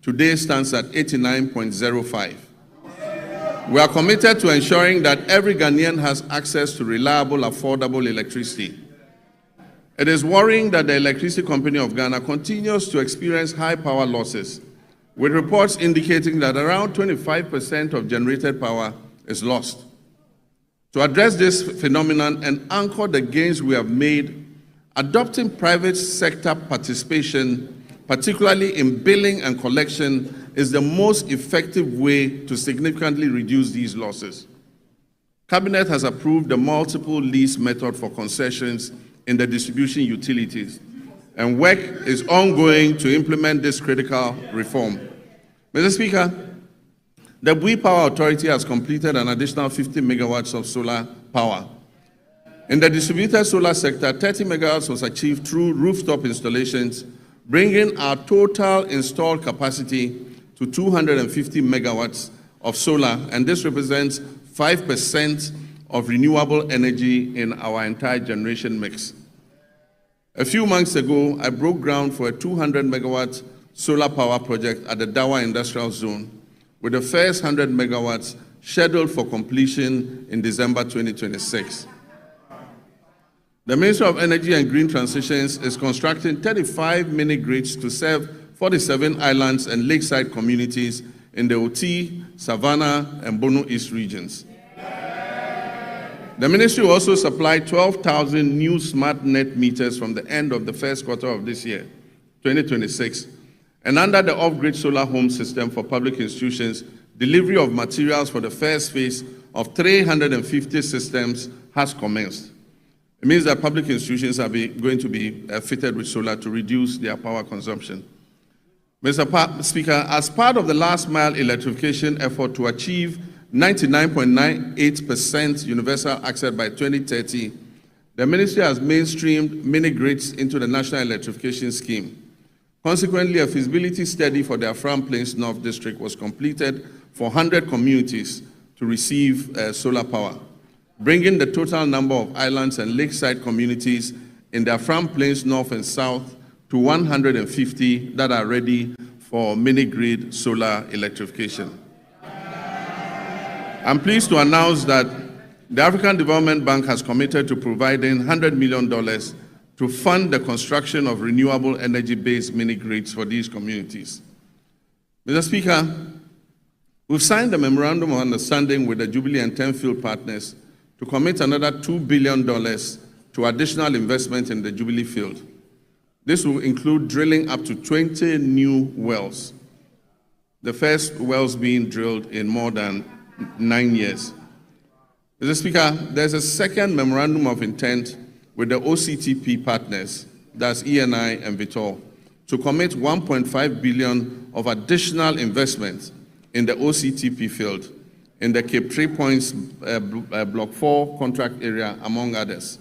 today stands at 89.05. We are committed to ensuring that every Ghanaian has access to reliable, affordable electricity. It is worrying that the Electricity Company of Ghana continues to experience high power losses, with reports indicating that around 25% of generated power is lost. To address this phenomenon and anchor the gains we have made, adopting private sector participation, particularly in billing and collection, is the most effective way to significantly reduce these losses. Cabinet has approved the multiple lease method for concessions in the distribution utilities, and work is ongoing to implement this critical reform. Mr. Speaker, the Bui Power Authority has completed an additional 50 megawatts of solar power. In the distributed solar sector, 30 megawatts was achieved through rooftop installations, bringing our total installed capacity to 250 megawatts of solar, and this represents 5% of renewable energy in our entire generation mix. A few months ago, I broke ground for a 200 megawatt solar power project at the Dawa Industrial Zone, with the first 100 megawatts scheduled for completion in December 2026. The Ministry of Energy and Green Transitions is constructing 35 mini-grids to serve 47 islands and lakeside communities in the Oti, Savannah, and Bono East regions. The ministry will also supply 12,000 new smart net meters from the end of the first quarter of this year, 2026. And under the off-grid solar home system for public institutions, delivery of materials for the first phase of 350 systems has commenced. It means that public institutions are going to be fitted with solar to reduce their power consumption. Mr. Speaker, as part of the last mile electrification effort to achieve 99.98% universal access by 2030, the ministry has mainstreamed mini-grids into the National Electrification Scheme. Consequently, a feasibility study for the Afram Plains North District was completed for 100 communities to receive solar power, bringing the total number of islands and lakeside communities in the Afram Plains North and South to 150 that are ready for mini-grid solar electrification. I'm pleased to announce that the African Development Bank has committed to providing $100 million to fund the construction of renewable energy-based mini-grids for these communities. Mr. Speaker, we've signed a memorandum of understanding with the Jubilee and Tenfield partners to commit another $2 billion to additional investment in the Jubilee field. This will include drilling up to 20 new wells, the first wells being drilled in more than 9 years. Mr. Speaker, there's a second memorandum of intent with the OCTP partners, that's ENI and Vitol, to commit $1.5 billion of additional investment in the OCTP field in the Cape 3 Points Block 4 contract area, among others.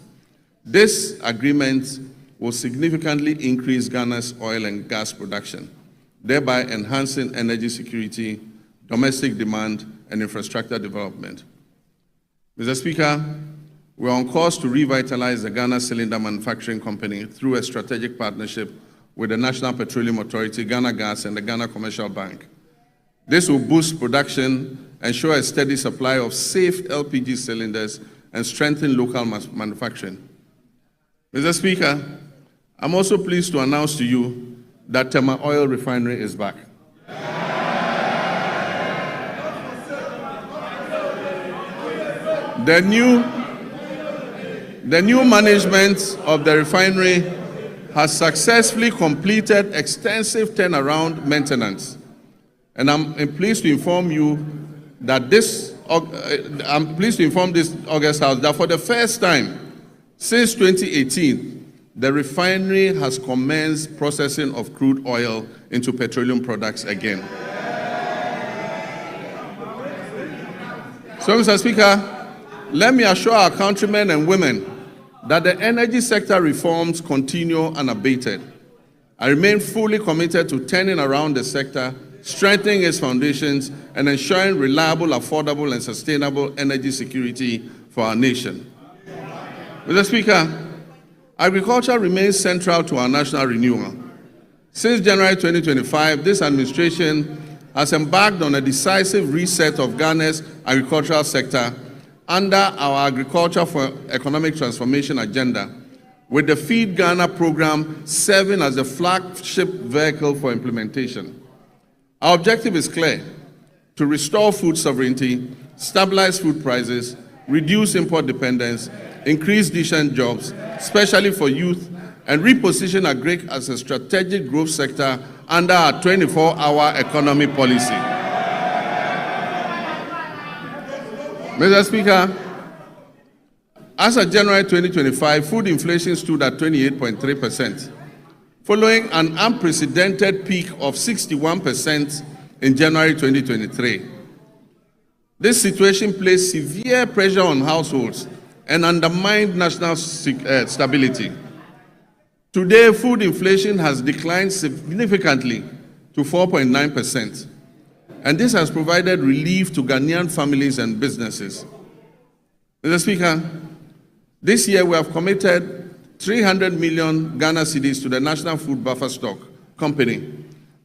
This agreement will significantly increase Ghana's oil and gas production, thereby enhancing energy security, domestic demand, and infrastructure development. Mr. Speaker, we're on course to revitalize the Ghana Cylinder Manufacturing Company through a strategic partnership with the National Petroleum Authority, Ghana Gas, and the Ghana Commercial Bank. This will boost production, ensure a steady supply of safe LPG cylinders, and strengthen local manufacturing. Mr. Speaker, I'm also pleased to announce to you that Tema Oil Refinery is back. The new management of the refinery has successfully completed extensive turnaround maintenance. And I'm pleased to inform you that this August House that for the first time since 2018, the refinery has commenced processing of crude oil into petroleum products again. So, Mr. Speaker, let me assure our countrymen and women that the energy sector reforms continue unabated. I remain fully committed to turning around the sector, strengthening its foundations, and ensuring reliable, affordable, and sustainable energy security for our nation. Mr. Speaker, agriculture remains central to our national renewal. Since January 2025, this administration has embarked on a decisive reset of Ghana's agricultural sector under our Agriculture for Economic Transformation agenda, with the Feed Ghana program serving as the flagship vehicle for implementation. Our objective is clear: to restore food sovereignty, stabilize food prices, reduce import dependence, increase decent jobs, especially for youth, and reposition agric as a strategic growth sector under our 24-hour economy policy. Mr. Speaker, as of January 2025, food inflation stood at 28.3%, following an unprecedented peak of 61% in January 2023. This situation placed severe pressure on households and undermined national stability. Today, food inflation has declined significantly to 4.9%, and this has provided relief to Ghanaian families and businesses. Mr. Speaker, this year we have committed 300 million Ghana cedis to the National Food Buffer Stock Company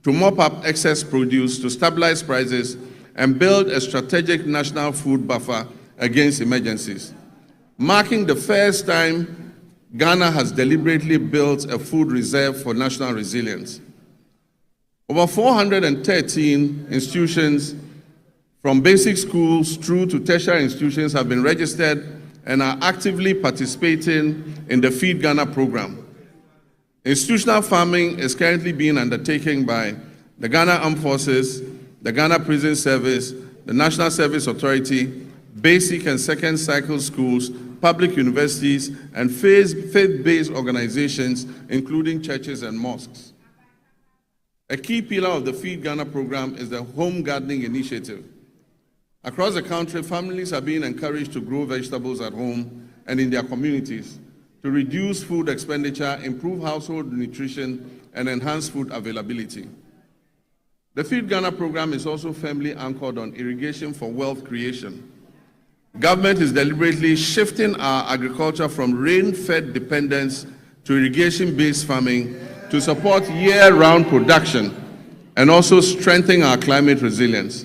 to mop up excess produce, to stabilize prices, and build a strategic national food buffer against emergencies, marking the first time Ghana has deliberately built a food reserve for national resilience. Over 413 institutions, from basic schools through to tertiary institutions, have been registered and are actively participating in the Feed Ghana program. Institutional farming is currently being undertaken by the Ghana Armed Forces, the Ghana Prison Service, the National Service Authority, basic and second cycle schools, public universities, and faith-based organizations, including churches and mosques. A key pillar of the Feed Ghana program is the home gardening initiative. Across the country, families are being encouraged to grow vegetables at home and in their communities to reduce food expenditure, improve household nutrition, and enhance food availability. The Feed Ghana program is also firmly anchored on irrigation for wealth creation. Government is deliberately shifting our agriculture from rain-fed dependence to irrigation-based farming to support year-round production and also strengthen our climate resilience.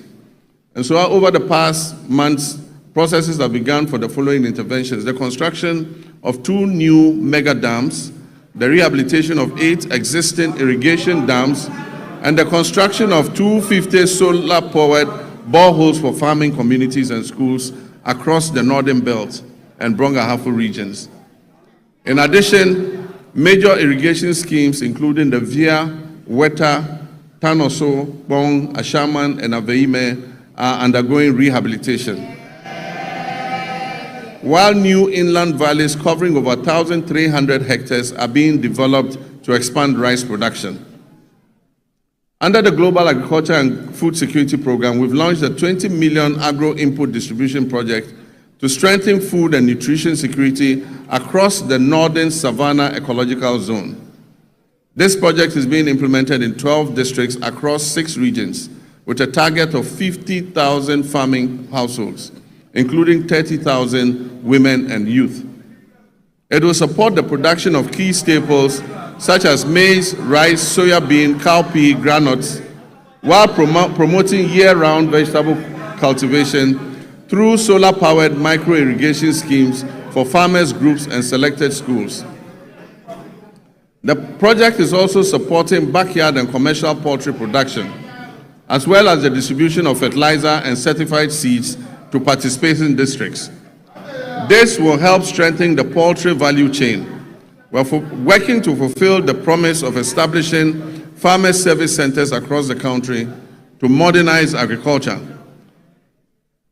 And so over the past months, processes have begun for the following interventions: the construction of 2 new mega dams, the rehabilitation of 8 existing irrigation dams, and the construction of 250 solar-powered boreholes for farming communities and schools across the Northern Belt and Brong-Ahafo regions. In addition, major irrigation schemes, including the Via, Weta, Tanoso, Bong, Ashaman, and Aveime, are undergoing rehabilitation, while new inland valleys covering over 1,300 hectares are being developed to expand rice production. Under the Global Agriculture and Food Security Program, we've launched a 20 million agro-input distribution project to strengthen food and nutrition security across the Northern Savannah Ecological Zone. This project is being implemented in 12 districts across 6 regions, with a target of 50,000 farming households, including 30,000 women and youth. It will support the production of key staples such as maize, rice, soya bean, cowpea, granules, while promoting year-round vegetable cultivation through solar-powered micro-irrigation schemes for farmers groups and selected schools. The project is also supporting backyard and commercial poultry production, as well as the distribution of fertilizer and certified seeds to participating districts. This will help strengthen the poultry value chain. We're working to fulfill the promise of establishing farmer service centers across the country to modernize agriculture.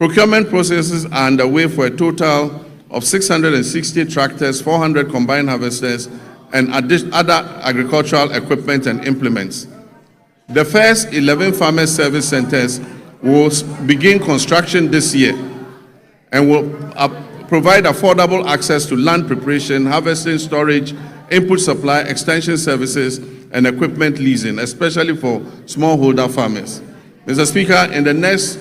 Procurement processes are underway for a total of 660 tractors, 400 combined harvesters, and other agricultural equipment and implements. The first 11 farmer service centers will begin construction this year and will provide affordable access to land preparation, harvesting, storage, input supply, extension services, and equipment leasing, especially for smallholder farmers. Mr. Speaker, in the next